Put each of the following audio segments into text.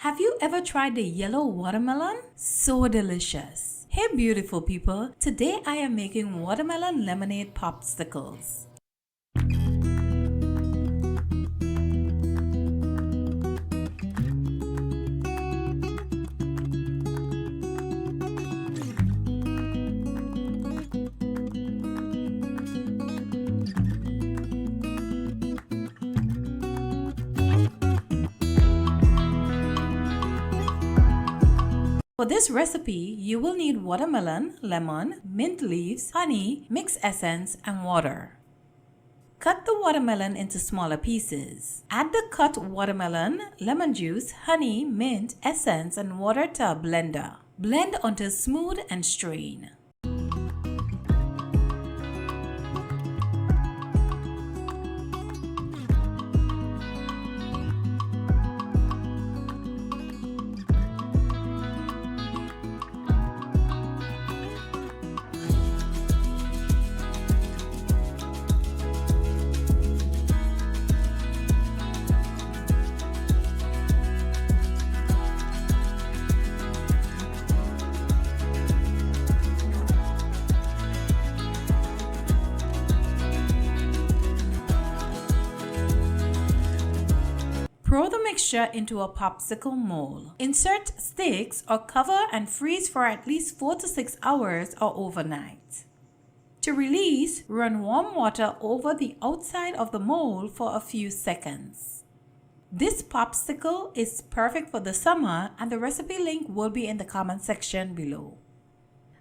Have you ever tried the yellow watermelon? So delicious. Hey beautiful people, today I am making watermelon lemonade popsicles. For this recipe, you will need watermelon, lemon, mint leaves, honey, mixed essence, and water. Cut the watermelon into smaller pieces. Add the cut watermelon, lemon juice, honey, mint, essence, and water to a blender. Blend until smooth and strain. Pour the mixture into a popsicle mold. Insert sticks or cover and freeze for at least 4 to 6 hours or overnight. To release, run warm water over the outside of the mold for a few seconds. This popsicle is perfect for the summer, and the recipe link will be in the comment section below.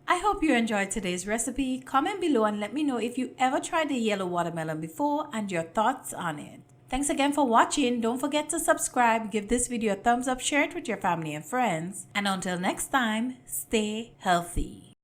I hope you enjoyed today's recipe. Comment below and let me know if you ever tried the yellow watermelon before and your thoughts on it. Thanks again for watching. Don't forget to subscribe, give this video a thumbs up, share it with your family and friends. And until next time, stay healthy.